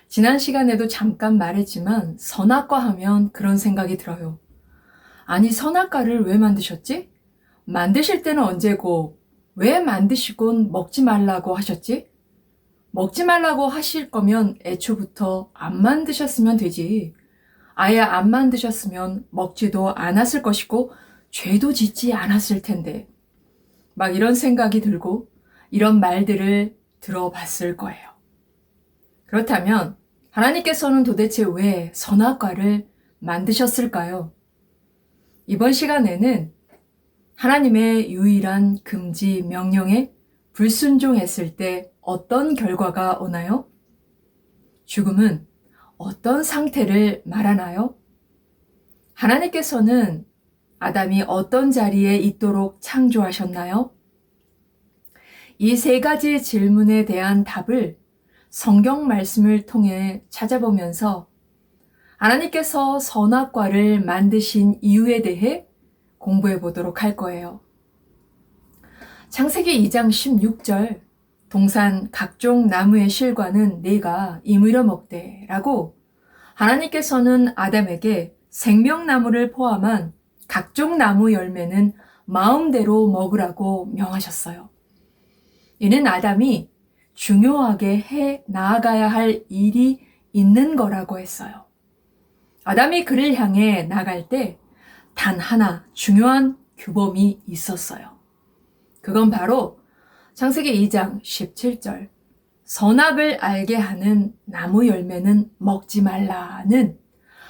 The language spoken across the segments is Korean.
지난 시간에도 잠깐 말했지만 선악과 하면 그런 생각이 들어요. 아니, 선악과를 왜 만드셨지? 만드실 때는 언제고 왜 만드시곤 먹지 말라고 하셨지? 먹지 말라고 하실 거면 애초부터 안 만드셨으면 되지. 아예 안 만드셨으면 먹지도 않았을 것이고 죄도 짓지 않았을 텐데. 막 이런 생각이 들고 이런 말들을 들어봤을 거예요. 그렇다면 하나님께서는 도대체 왜 선악과를 만드셨을까요? 이번 시간에는 하나님의 유일한 금지 명령에 불순종했을 때 어떤 결과가 오나요? 죽음은 어떤 상태를 말하나요? 하나님께서는 아담이 어떤 자리에 있도록 창조하셨나요? 이 세 가지 질문에 대한 답을 성경 말씀을 통해 찾아보면서 하나님께서 선악과를 만드신 이유에 대해 공부해 보도록 할 거예요. 창세기 2장 16절 동산 각종 나무의 실과는 네가 이물어 먹되 라고 하나님께서는 아담에게 생명나무를 포함한 각종 나무 열매는 마음대로 먹으라고 명하셨어요. 이는 아담이 중요하게 해 나아가야 할 일이 있는 거라고 했어요. 아담이 그를 향해 나갈 때 단 하나 중요한 규범이 있었어요. 그건 바로 창세기 2장 17절 선악을 알게 하는 나무 열매는 먹지 말라는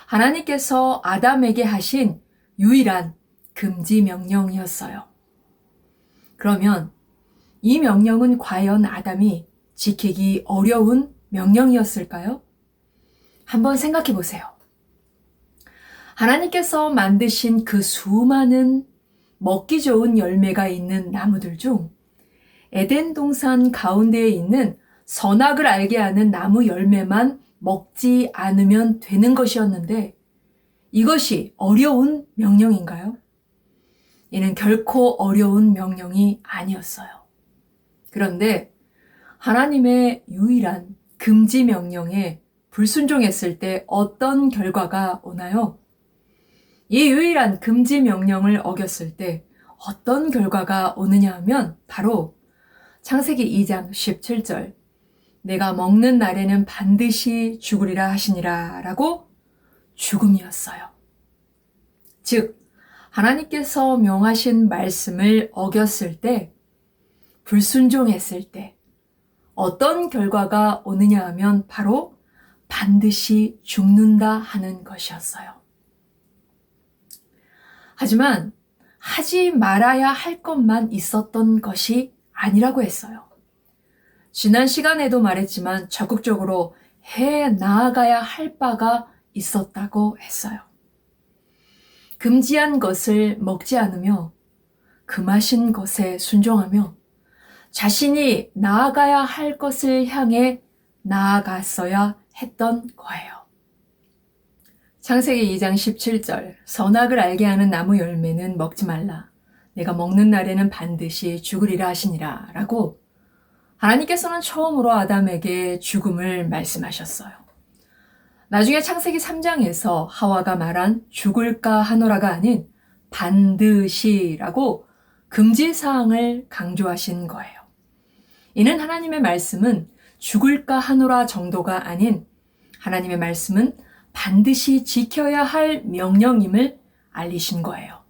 하나님께서 아담에게 하신 유일한 금지 명령이었어요. 그러면 이 명령은 과연 아담이 지키기 어려운 명령이었을까요? 한번 생각해 보세요. 하나님께서 만드신 그 수많은 먹기 좋은 열매가 있는 나무들 중 에덴 동산 가운데에 있는 선악을 알게 하는 나무 열매만 먹지 않으면 되는 것이었는데 이것이 어려운 명령인가요? 이는 결코 어려운 명령이 아니었어요. 그런데 하나님의 유일한 금지 명령에 불순종했을 때 어떤 결과가 오나요? 이 유일한 금지 명령을 어겼을 때 어떤 결과가 오느냐 하면 바로 창세기 2장 17절 내가 먹는 날에는 반드시 죽으리라 하시니라 라고 죽음이었어요. 즉 하나님께서 명하신 말씀을 어겼을 때 불순종했을 때 어떤 결과가 오느냐 하면 바로 반드시 죽는다 하는 것이었어요. 하지만 하지 말아야 할 것만 있었던 것이 아니라고 했어요. 지난 시간에도 말했지만 적극적으로 해 나아가야 할 바가 있었다고 했어요. 금지한 것을 먹지 않으며 금하신 것에 순종하며 자신이 나아가야 할 것을 향해 나아갔어야 했던 거예요. 창세기 2장 17절 선악을 알게 하는 나무 열매는 먹지 말라. 내가 먹는 날에는 반드시 죽으리라 하시니라 라고 하나님께서는 처음으로 아담에게 죽음을 말씀하셨어요. 나중에 창세기 3장에서 하와가 말한 죽을까 하노라가 아닌 반드시라고 금지사항을 강조하신 거예요. 이는 하나님의 말씀은 죽을까 하노라 정도가 아닌 하나님의 말씀은 반드시 지켜야 할 명령임을 알리신 거예요.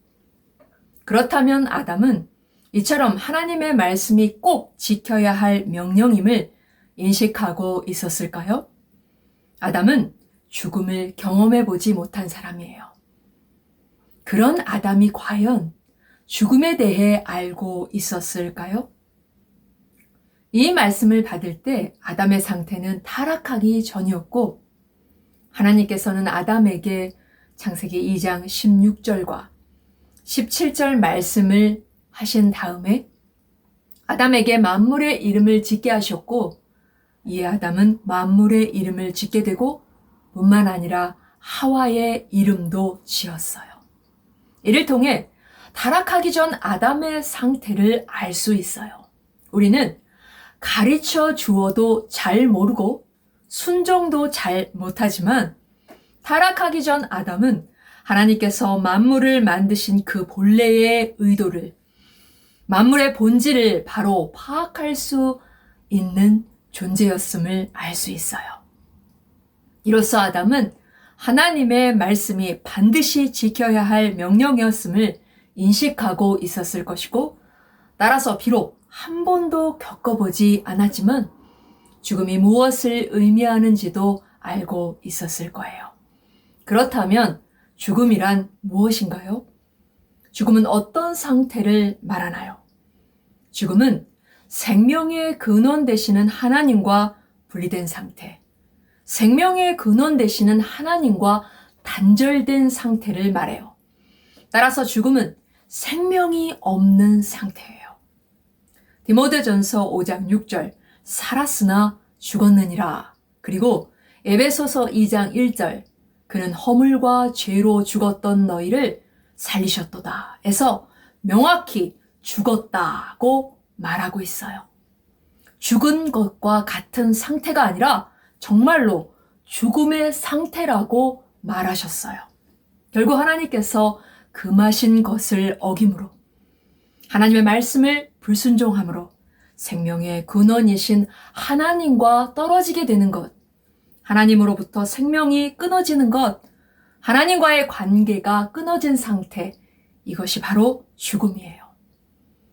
그렇다면 아담은 이처럼 하나님의 말씀이 꼭 지켜야 할 명령임을 인식하고 있었을까요? 아담은 죽음을 경험해 보지 못한 사람이에요. 그런 아담이 과연 죽음에 대해 알고 있었을까요? 이 말씀을 받을 때 아담의 상태는 타락하기 전이었고 하나님께서는 아담에게 창세기 2장 16절과 17절 말씀을 하신 다음에 아담에게 만물의 이름을 짓게 하셨고 이에 아담은 만물의 이름을 짓게 되고 뿐만 아니라 하와의 이름도 지었어요. 이를 통해 타락하기 전 아담의 상태를 알 수 있어요. 우리는 가르쳐 주어도 잘 모르고 순종도 잘 못하지만 타락하기 전 아담은 하나님께서 만물을 만드신 그 본래의 의도를, 만물의 본질을 바로 파악할 수 있는 존재였음을 알 수 있어요. 이로써 아담은 하나님의 말씀이 반드시 지켜야 할 명령이었음을 인식하고 있었을 것이고, 따라서 비록 한 번도 겪어보지 않았지만 죽음이 무엇을 의미하는지도 알고 있었을 거예요. 그렇다면 죽음이란 무엇인가요? 죽음은 어떤 상태를 말하나요? 죽음은 생명의 근원 되시는 하나님과 분리된 상태, 생명의 근원 되시는 하나님과 단절된 상태를 말해요. 따라서 죽음은 생명이 없는 상태예요. 디모데전서 5장 6절, 살았으나 죽었느니라. 그리고 에베소서 2장 1절, 그는 허물과 죄로 죽었던 너희를 살리셨도다 에서 명확히 죽었다고 말하고 있어요. 죽은 것과 같은 상태가 아니라 정말로 죽음의 상태라고 말하셨어요. 결국 하나님께서 금하신 것을 어김으로, 하나님의 말씀을 불순종함으로 생명의 근원이신 하나님과 떨어지게 되는 것, 하나님으로부터 생명이 끊어지는 것, 하나님과의 관계가 끊어진 상태, 이것이 바로 죽음이에요.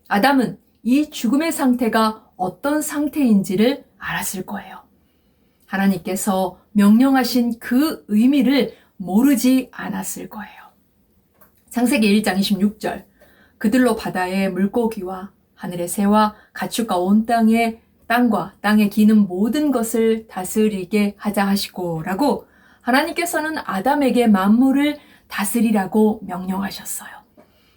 아담은 이 죽음의 상태가 어떤 상태인지를 알았을 거예요. 하나님께서 명령하신 그 의미를 모르지 않았을 거예요. 창세기 1장 26절, 그들로 바다의 물고기와 하늘의 새와 가축과 온 땅과 땅에 기는 모든 것을 다스리게 하자 하시고 라고 하나님께서는 아담에게 만물을 다스리라고 명령하셨어요.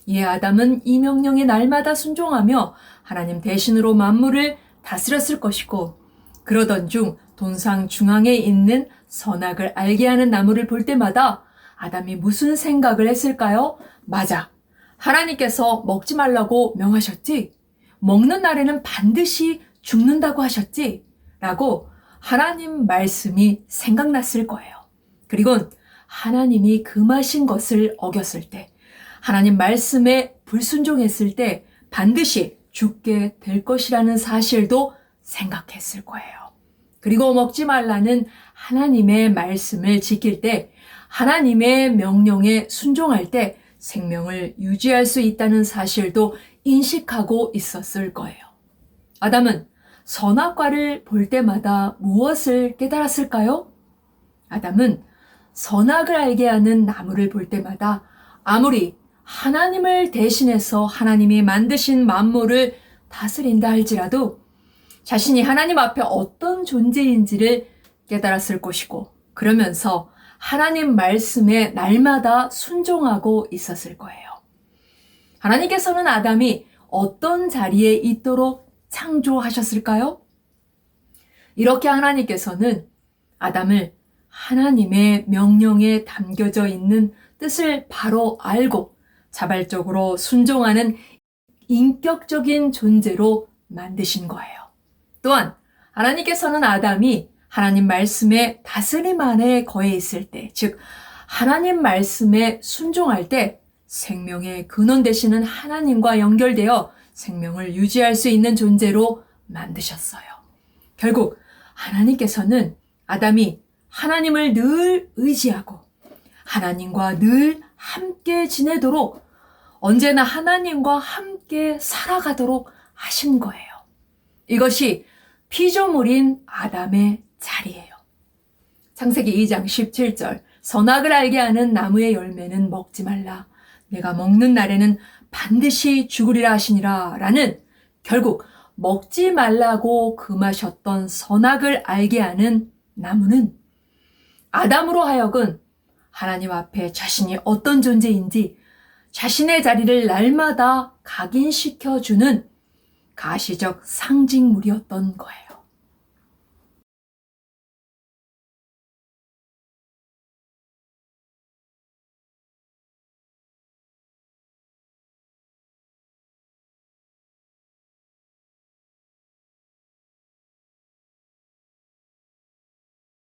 이에 아담은 이 명령에 날마다 순종하며 하나님 대신으로 만물을 다스렸을 것이고, 그러던 중 돈상 중앙에 있는 선악을 알게 하는 나무를 볼 때마다 아담이 무슨 생각을 했을까요? 맞아, 하나님께서 먹지 말라고 명하셨지? 먹는 날에는 반드시 죽는다고 하셨지? 라고 하나님 말씀이 생각났을 거예요. 그리고 하나님이 금하신 것을 어겼을 때, 하나님 말씀에 불순종했을 때 반드시 죽게 될 것이라는 사실도 생각했을 거예요. 그리고 먹지 말라는 하나님의 말씀을 지킬 때, 하나님의 명령에 순종할 때 생명을 유지할 수 있다는 사실도 인식하고 있었을 거예요. 아담은 선악과를 볼 때마다 무엇을 깨달았을까요? 아담은 선악을 알게 하는 나무를 볼 때마다 아무리 하나님을 대신해서 하나님이 만드신 만물을 다스린다 할지라도 자신이 하나님 앞에 어떤 존재인지를 깨달았을 것이고, 그러면서 하나님 말씀에 날마다 순종하고 있었을 거예요. 하나님께서는 아담이 어떤 자리에 있도록 창조하셨을까요? 이렇게 하나님께서는 아담을 하나님의 명령에 담겨져 있는 뜻을 바로 알고 자발적으로 순종하는 인격적인 존재로 만드신 거예요. 또한 하나님께서는 아담이 하나님 말씀의 다스림 안에 거해 있을 때, 즉 하나님 말씀에 순종할 때 생명의 근원 되시는 하나님과 연결되어 생명을 유지할 수 있는 존재로 만드셨어요. 결국 하나님께서는 아담이 하나님을 늘 의지하고 하나님과 늘 함께 지내도록, 언제나 하나님과 함께 살아가도록 하신 거예요. 이것이 피조물인 아담의 자리예요. 창세기 2장 17절, 선악을 알게 하는 나무의 열매는 먹지 말라. 내가 먹는 날에는 반드시 죽으리라 하시니라 라는, 결국 먹지 말라고 금하셨던 선악을 알게 하는 나무는 아담으로 하여금 하나님 앞에 자신이 어떤 존재인지 자신의 자리를 날마다 각인시켜주는 가시적 상징물이었던 거예요.